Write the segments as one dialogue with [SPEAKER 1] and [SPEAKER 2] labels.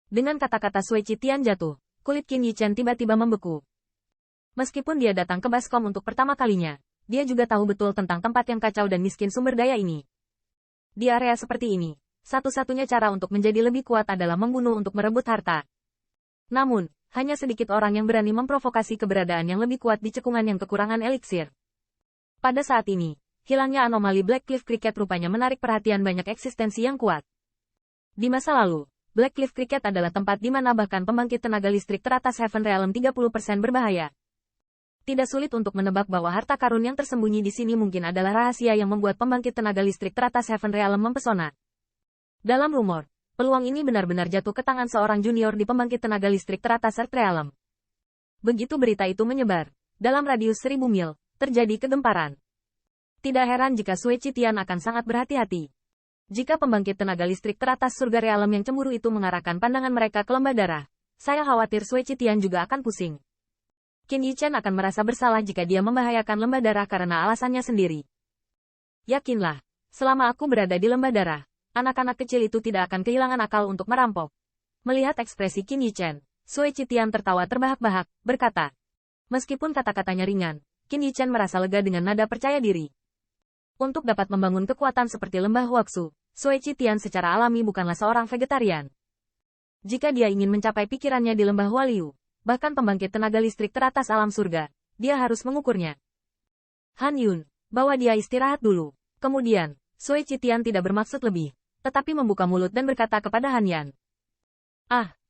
[SPEAKER 1] Dengan kata-kata Sui Qitian jatuh, kulit Qin Yichen tiba-tiba membeku. Meskipun dia datang ke Baskom untuk pertama kalinya, dia juga tahu betul tentang tempat yang kacau dan miskin sumber daya ini. Di area seperti ini, satu-satunya cara untuk menjadi lebih kuat adalah membunuh untuk merebut harta. Namun, hanya sedikit orang yang berani memprovokasi keberadaan yang lebih kuat di cekungan yang kekurangan eliksir. Pada saat ini, hilangnya anomali Black Cliff Cricket rupanya menarik perhatian banyak eksistensi yang kuat. Di masa lalu, Black Cliff Cricket adalah tempat di mana bahkan pembangkit tenaga listrik teratas Heaven Realm 30% berbahaya. Tidak sulit untuk menebak bahwa harta karun yang tersembunyi di sini mungkin adalah rahasia yang membuat pembangkit tenaga listrik teratas Heaven Realm mempesona. Dalam rumor, peluang ini benar-benar jatuh ke tangan seorang junior di pembangkit tenaga listrik teratas Earth Realm. Begitu berita itu menyebar, dalam radius 1000 mil, terjadi kegemparan. Tidak heran jika Sui Qitian akan sangat berhati-hati. Jika pembangkit tenaga listrik teratas surga realem yang cemburu itu mengarahkan pandangan mereka ke lembah darah, saya khawatir Sui Qitian juga akan pusing. Qin Yichen akan merasa bersalah jika dia membahayakan lembah darah karena alasannya sendiri. Yakinlah, selama aku berada di lembah darah, anak-anak kecil itu tidak akan kehilangan akal untuk merampok. Melihat ekspresi Qin Yichen, Sui Qitian tertawa terbahak-bahak, berkata. Meskipun kata-katanya ringan, Qin Yichen merasa lega dengan nada percaya diri. Untuk dapat membangun kekuatan seperti lembah Huaxu, Sui Qitian secara alami bukanlah seorang vegetarian. Jika dia ingin mencapai pikirannya di lembah Hualiu, bahkan pembangkit tenaga listrik teratas alam surga, dia harus mengukurnya. Han Yun, bawa dia istirahat dulu. Kemudian, Sui Qitian tidak bermaksud lebih, tetapi membuka mulut dan berkata kepada Han Yan.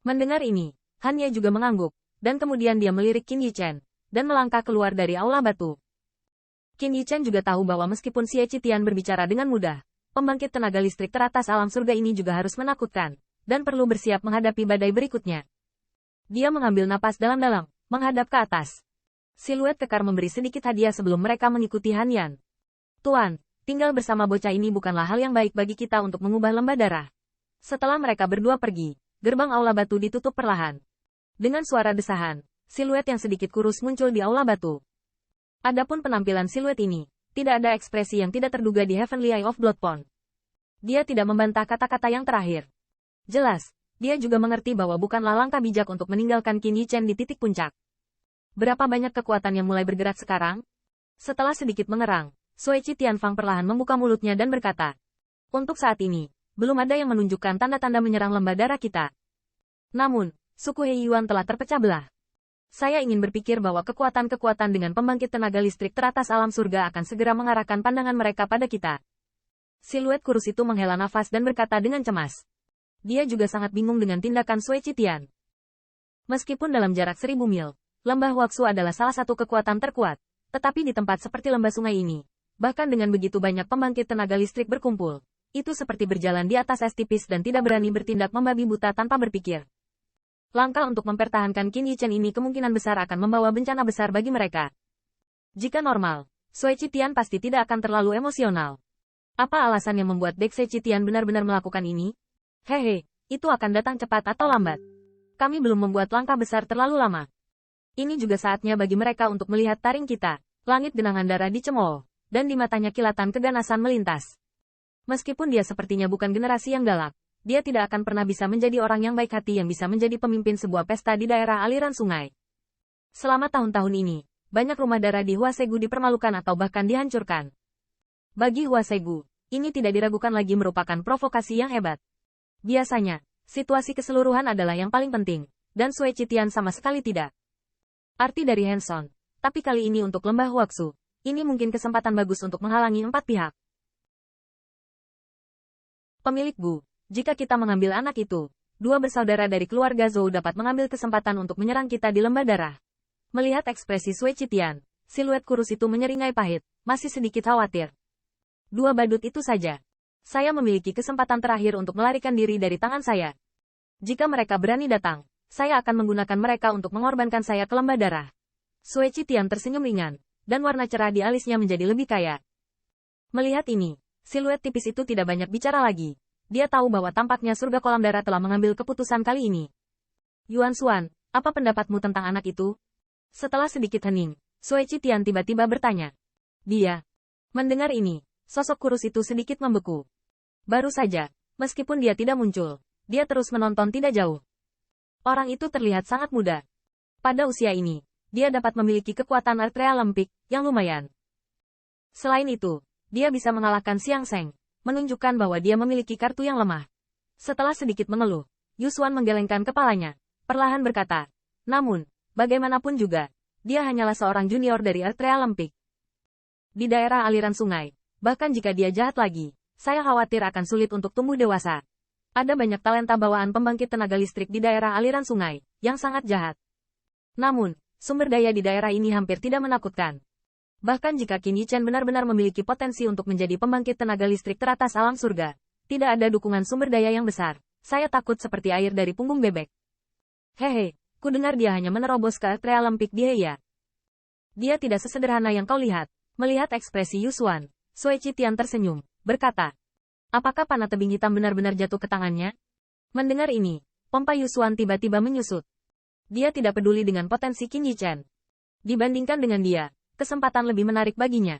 [SPEAKER 1] Mendengar ini, Han Ye juga mengangguk, dan kemudian dia melirik Qin Yichen, dan melangkah keluar dari aula batu. Qin Yichen juga tahu bahwa meskipun Sui Qitian berbicara dengan mudah, pembangkit tenaga listrik teratas alam surga ini juga harus menakutkan, dan perlu bersiap menghadapi badai berikutnya. Dia mengambil napas dalam-dalam, menghadap ke atas. Siluet kekar memberi sedikit hadiah sebelum mereka mengikuti Han Yan. Tuan, tinggal bersama bocah ini bukanlah hal yang baik bagi kita untuk mengubah lembah darah. Setelah mereka berdua pergi, gerbang aula batu ditutup perlahan. Dengan suara desahan, siluet yang sedikit kurus muncul di aula batu. Adapun penampilan siluet ini, tidak ada ekspresi yang tidak terduga di Heavenly Eye of Bloodpond. Dia tidak membantah kata-kata yang terakhir. Jelas, dia juga mengerti bahwa bukanlah langkah bijak untuk meninggalkan Qin Yichen di titik puncak. Berapa banyak kekuatan yang mulai bergerak sekarang? Setelah sedikit mengerang, Sui Qitian Fang perlahan membuka mulutnya dan berkata, untuk saat ini, belum ada yang menunjukkan tanda-tanda menyerang lembah darah kita. Namun, suku He Yuan telah terpecah belah. Saya ingin berpikir bahwa kekuatan-kekuatan dengan pembangkit tenaga listrik teratas alam surga akan segera mengarahkan pandangan mereka pada kita. Siluet kurus itu menghela nafas dan berkata dengan cemas. Dia juga sangat bingung dengan tindakan Sui Qitian. Meskipun dalam jarak 1000 mil, lembah Huaxu adalah salah satu kekuatan terkuat, tetapi di tempat seperti lembah sungai ini, bahkan dengan begitu banyak pembangkit tenaga listrik berkumpul, itu seperti berjalan di atas es tipis dan tidak berani bertindak membabi buta tanpa berpikir. Langkah untuk mempertahankan Qin Yichen ini kemungkinan besar akan membawa bencana besar bagi mereka. Jika normal, Sui Qitian pasti tidak akan terlalu emosional. Apa alasan yang membuat Dek Sui Qitian benar-benar melakukan ini? Hehe, itu akan datang cepat atau lambat. Kami belum membuat langkah besar terlalu lama. Ini juga saatnya bagi mereka untuk melihat taring kita. Langit genangan darah dicemooh, dan di matanya kilatan keganasan melintas. Meskipun dia sepertinya bukan generasi yang galak, dia tidak akan pernah bisa menjadi orang yang baik hati yang bisa menjadi pemimpin sebuah pesta di daerah aliran sungai. Selama tahun-tahun ini, banyak rumah darah di Huasegu dipermalukan atau bahkan dihancurkan. Bagi Huasegu, ini tidak diragukan lagi merupakan provokasi yang hebat. Biasanya, situasi keseluruhan adalah yang paling penting, dan Sui Qitian sama sekali tidak. Arti dari Hanson, tapi kali ini untuk lembah Huaxu, ini mungkin kesempatan bagus untuk menghalangi empat pihak. Pemilik Gu. Jika kita mengambil anak itu, dua bersaudara dari keluarga Zhou dapat mengambil kesempatan untuk menyerang kita di lembah darah. Melihat ekspresi Sui Qitian, siluet kurus itu menyeringai pahit, masih sedikit khawatir. Dua badut itu saja. Saya memiliki kesempatan terakhir untuk melarikan diri dari tangan saya. Jika mereka berani datang, saya akan menggunakan mereka untuk mengorbankan saya ke lembah darah. Sui Qitian tersenyum ringan, dan warna cerah di alisnya menjadi lebih kaya. Melihat ini, siluet tipis itu tidak banyak bicara lagi. Dia tahu bahwa tampaknya surga kolam darah telah mengambil keputusan kali ini. Yuan Xuan, apa pendapatmu tentang anak itu? Setelah sedikit hening, Sui Qitian tiba-tiba bertanya. Dia. Mendengar ini, sosok kurus itu sedikit membeku. Baru saja, meskipun dia tidak muncul, dia terus menonton tidak jauh. Orang itu terlihat sangat muda. Pada usia ini, dia dapat memiliki kekuatan arterial lempik yang lumayan. Selain itu, dia bisa mengalahkan Xiang Sheng, menunjukkan bahwa dia memiliki kartu yang lemah. Setelah sedikit mengeluh, Yusuan menggelengkan kepalanya, perlahan berkata, namun, bagaimanapun juga, dia hanyalah seorang junior dari arterial lempik. Di daerah aliran sungai, bahkan jika dia jahat lagi, saya khawatir akan sulit untuk tumbuh dewasa. Ada banyak talenta bawaan pembangkit tenaga listrik di daerah aliran sungai, yang sangat jahat. Namun, sumber daya di daerah ini hampir tidak menakutkan. Bahkan jika Qin Yichen benar-benar memiliki potensi untuk menjadi pembangkit tenaga listrik teratas alam surga, tidak ada dukungan sumber daya yang besar. Saya takut seperti air dari punggung bebek. Hehe, ku dengar dia hanya menerobos ke arterial lempik di Heya. Dia tidak sesederhana yang kau lihat. Melihat ekspresi Yusuan, Sui Qitian tersenyum, berkata, apakah panah tebing hitam benar-benar jatuh ke tangannya? Mendengar ini, pompa Yusuan tiba-tiba menyusut. Dia tidak peduli dengan potensi Qin Yichen. Dibandingkan dengan dia, kesempatan lebih menarik baginya.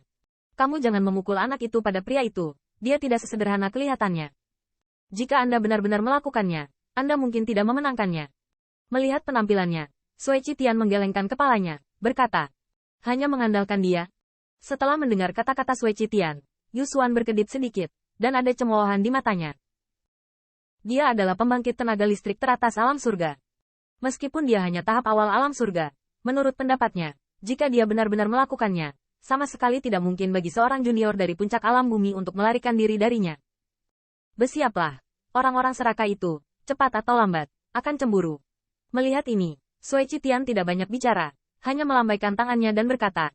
[SPEAKER 1] Kamu jangan memukul anak itu pada pria itu, dia tidak sesederhana kelihatannya. Jika Anda benar-benar melakukannya, Anda mungkin tidak memenangkannya. Melihat penampilannya, Sui Qitian menggelengkan kepalanya, berkata, hanya mengandalkan dia. Setelah mendengar kata-kata Sui Qitian, Yusuan berkedip sedikit, dan ada cemoohan di matanya. Dia adalah pembangkit tenaga listrik teratas alam surga. Meskipun dia hanya tahap awal alam surga, menurut pendapatnya, jika dia benar-benar melakukannya, sama sekali tidak mungkin bagi seorang junior dari puncak alam bumi untuk melarikan diri darinya. Bersiaplah, orang-orang serakah itu, cepat atau lambat, akan cemburu. Melihat ini, Sui Qitian tidak banyak bicara, hanya melambaikan tangannya dan berkata,